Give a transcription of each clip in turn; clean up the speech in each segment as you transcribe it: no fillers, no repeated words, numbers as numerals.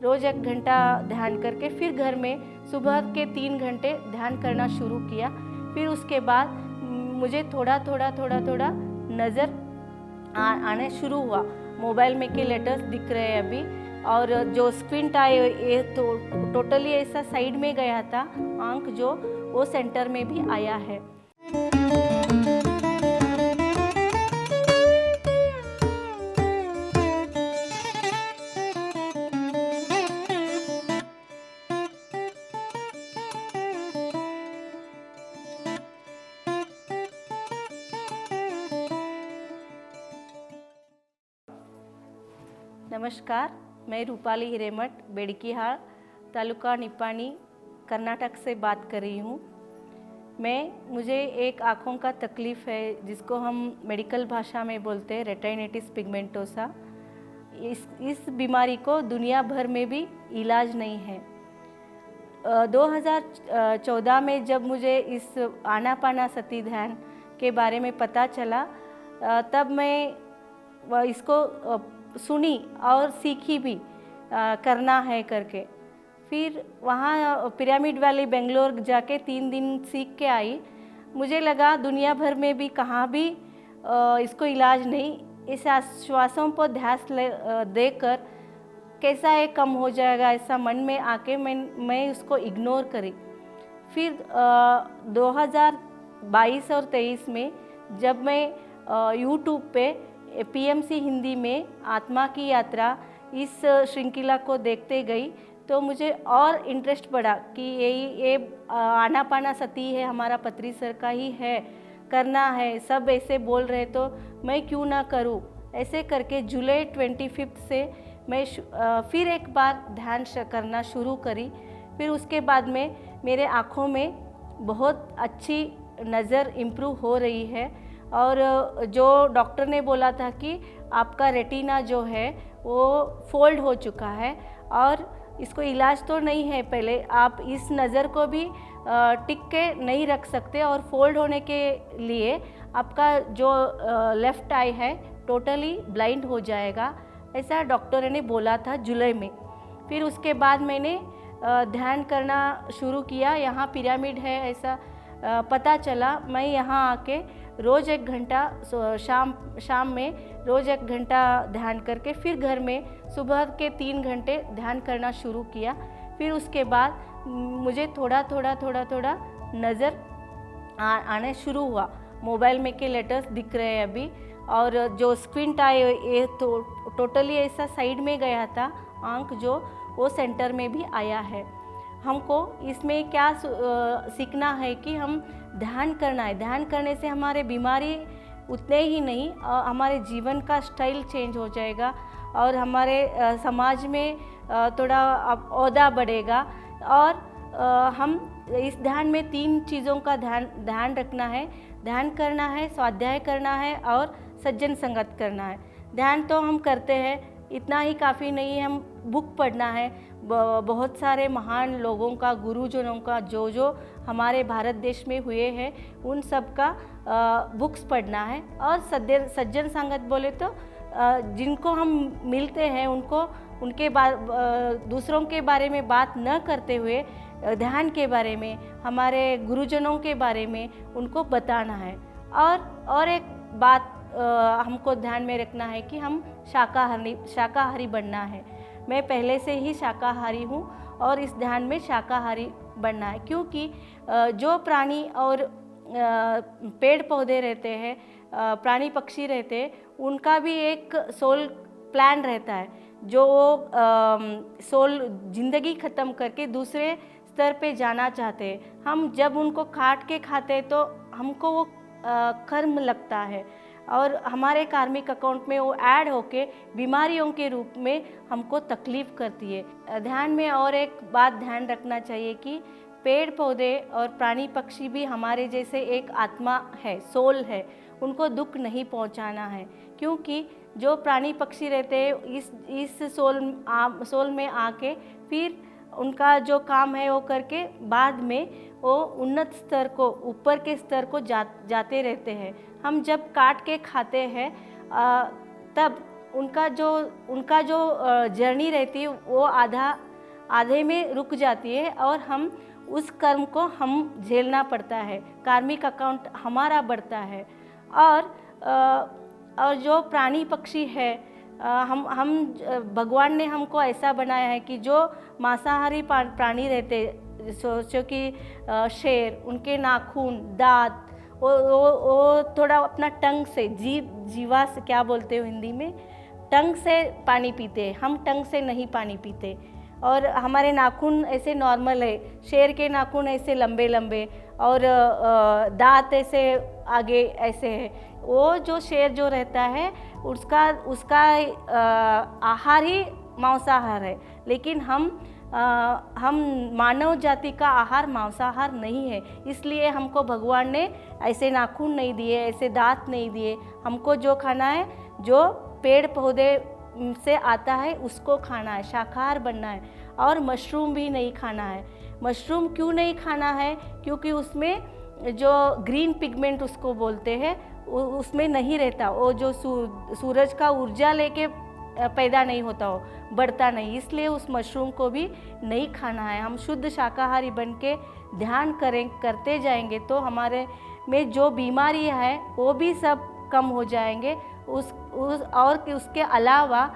रोज़ 1 घंटा ध्यान करके फिर घर में सुबह के 3 घंटे ध्यान करना शुरू किया। फिर उसके बाद मुझे थोड़ा नज़र आने शुरू हुआ। मोबाइल में के लेटर्स दिख रहे हैं अभी, और जो स्क्विंट आई ये तो टोटली ऐसा साइड में गया था आंख, जो वो सेंटर में भी आया है। नमस्कार, मैं रूपाली हिरेमठ, बेड़कीहाळ, तालुका निपानी, कर्नाटक से बात कर रही हूँ। मुझे एक आँखों का तकलीफ़ है, जिसको हम मेडिकल भाषा में बोलते हैं रेटिनाइटिस पिगमेंटोसा। इस बीमारी को दुनिया भर में भी इलाज नहीं है। 2014 में जब मुझे इस आनापानसती ध्यान के बारे में पता चला, तब मैं इसको सुनी और सीखी भी करना है करके। फिर वहाँ पिरामिड वैली बेंगलोर जाके 3 दिन सीख के आई। मुझे लगा दुनिया भर में भी कहाँ भी इसको इलाज नहीं। इस आश्वासों पर ध्यान देकर कैसा है कम हो जाएगा, ऐसा मन में आके मैं उसको इग्नोर करी। फिर 2022 और 23 में जब मैं यूट्यूब पे पीएमसी हिंदी में आत्मा की यात्रा इस श्रृंखला को देखते गई, तो मुझे और इंटरेस्ट बढ़ा कि ये आनापानसती है, हमारा पत्री सर का ही है, करना है, सब ऐसे बोल रहे तो मैं क्यों ना करूं। ऐसे करके जुलाई 25 से मैं फिर एक बार ध्यान करना शुरू करी। फिर उसके बाद में मेरे आँखों में बहुत अच्छी नज़र इम्प्रूव हो रही है, और जो डॉक्टर ने बोला था कि आपका रेटिना जो है वो फोल्ड हो चुका है और इसको इलाज तो नहीं है, पहले आप इस नज़र को भी टिक के नहीं रख सकते, और फोल्ड होने के लिए आपका जो लेफ़्ट आई है टोटली ब्लाइंड हो जाएगा, ऐसा डॉक्टर ने बोला था जुलाई में। फिर उसके बाद मैंने ध्यान करना शुरू किया। यहाँ पिरामिड है ऐसा पता चला। मैं यहाँ आके रोज़ 1 घंटा शाम में रोज़ 1 घंटा ध्यान करके फिर घर में सुबह के 3 घंटे ध्यान करना शुरू किया। फिर उसके बाद मुझे थोड़ा नज़र आने शुरू हुआ। मोबाइल में के लेटर्स दिख रहे हैं अभी, और जो स्क्विंट आई ये तो टोटली ऐसा साइड में गया था आंख, जो वो सेंटर में भी आया है। हमको इसमें क्या सीखना है कि हम ध्यान करना है। ध्यान करने से हमारे बीमारी उतने ही नहीं, हमारे जीवन का स्टाइल चेंज हो जाएगा, और हमारे समाज में थोड़ा ओहदा बढ़ेगा। और हम इस ध्यान में 3 चीज़ों का ध्यान रखना है। ध्यान करना है, स्वाध्याय करना है, और सज्जन संगत करना है। ध्यान तो हम करते हैं, इतना ही काफ़ी नहीं है, हम बुक पढ़ना है। बहुत सारे महान लोगों का, गुरुजनों का, जो हमारे भारत देश में हुए हैं, उन सब का बुक्स पढ़ना है। और सज्जन संगत बोले तो जिनको हम मिलते हैं उनके दूसरों के बारे में बात न करते हुए ध्यान के बारे में, हमारे गुरुजनों के बारे में उनको बताना है। और एक बात हमको ध्यान में रखना है कि हम शाकाहारी बनना है। मैं पहले से ही शाकाहारी हूँ, और इस ध्यान में शाकाहारी बनना है, क्योंकि जो प्राणी और पेड़ पौधे रहते हैं, प्राणी पक्षी रहते हैं, उनका भी एक सोल प्लान रहता है, जो सोल जिंदगी ख़त्म करके दूसरे स्तर पे जाना चाहते हैं। हम जब उनको काट के खाते तो हमको वो कर्म लगता है, और हमारे कार्मिक अकाउंट में वो ऐड होके बीमारियों के रूप में हमको तकलीफ़ करती है। ध्यान में और एक बात ध्यान रखना चाहिए कि पेड़ पौधे और प्राणी पक्षी भी हमारे जैसे एक आत्मा है, सोल है, उनको दुख नहीं पहुंचाना है। क्योंकि जो प्राणी पक्षी रहते हैं इस सोल में आके फिर उनका जो काम है वो करके बाद में वो उन्नत स्तर को, ऊपर के स्तर को जाते रहते हैं। हम जब काट के खाते हैं तब उनका जो जर्नी रहती है वो आधे में रुक जाती है और हम उस कर्म को हम झेलना पड़ता है, कार्मिक अकाउंट हमारा बढ़ता है। और जो प्राणी पक्षी है, हम भगवान ने हमको ऐसा बनाया है कि जो मांसाहारी प्राणी रहते, सोचो कि शेर, उनके नाखून, दांत, वो थोड़ा अपना टंग से, जीवा से क्या बोलते हो हिंदी में, टंग से पानी पीते हैं, हम टंग से नहीं पानी पीते। और हमारे नाखून ऐसे नॉर्मल है, शेर के नाखून ऐसे लंबे लंबे और दांत ऐसे आगे ऐसे है। वो जो शेर जो रहता है उसका आहार ही मांसाहार है, लेकिन हम मानव जाति का आहार मांसाहार नहीं है। इसलिए हमको भगवान ने ऐसे नाखून नहीं दिए, ऐसे दांत नहीं दिए। हमको जो खाना है, जो पेड़ पौधे से आता है उसको खाना है, शाकाहार बनना है। और मशरूम भी नहीं खाना है। मशरूम क्यों नहीं खाना है? क्योंकि उसमें जो ग्रीन पिगमेंट उसको बोलते हैं उसमें नहीं रहता। वो जो सूरज का ऊर्जा लेके पैदा नहीं होता, हो बढ़ता नहीं, इसलिए उस मशरूम को भी नहीं खाना है। हम शुद्ध शाकाहारी बन के ध्यान करते जाएंगे तो हमारे में जो बीमारियां है वो भी सब कम हो जाएंगे। और उसके अलावा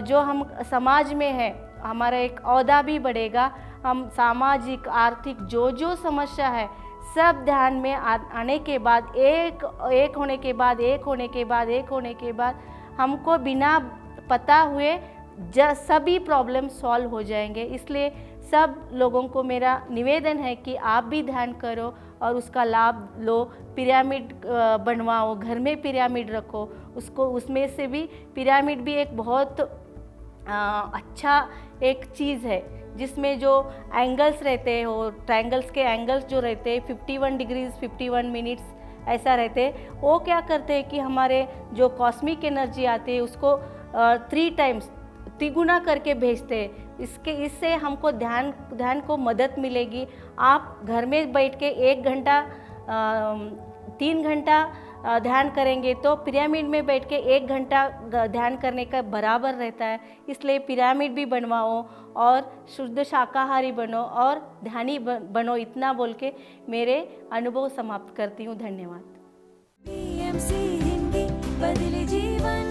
जो हम समाज में है, हमारा एक औहदा भी बढ़ेगा। हम सामाजिक आर्थिक जो समस्या है सब ध्यान में आने के बाद, एक होने के बाद हमको बिना पता हुए सभी प्रॉब्लम सॉल्व हो जाएंगे। इसलिए सब लोगों को मेरा निवेदन है कि आप भी ध्यान करो और उसका लाभ लो। पिरामिड बनवाओ, घर में पिरामिड रखो, उसमें से भी पिरामिड भी एक बहुत अच्छा एक चीज़ है जिसमें जो एंगल्स रहते हैं, और ट्रायंगल्स के एंगल्स जो रहते हैं 51 डिग्रीज 51 मिनट्स ऐसा रहते हैं। वो क्या करते हैं कि हमारे जो कॉस्मिक एनर्जी आती है उसको 3 टाइम्स तिगुना करके भेजते हैं। इससे हमको ध्यान को मदद मिलेगी। आप घर में बैठ के 1 घंटा 3 घंटा ध्यान करेंगे तो पिरामिड में बैठ के 1 घंटा ध्यान करने का बराबर रहता है। इसलिए पिरामिड भी बनवाओ और शुद्ध शाकाहारी बनो और ध्यानी बनो। इतना बोल के मेरे अनुभव समाप्त करती हूँ। धन्यवाद। PMC हिंदी बदले जीवन।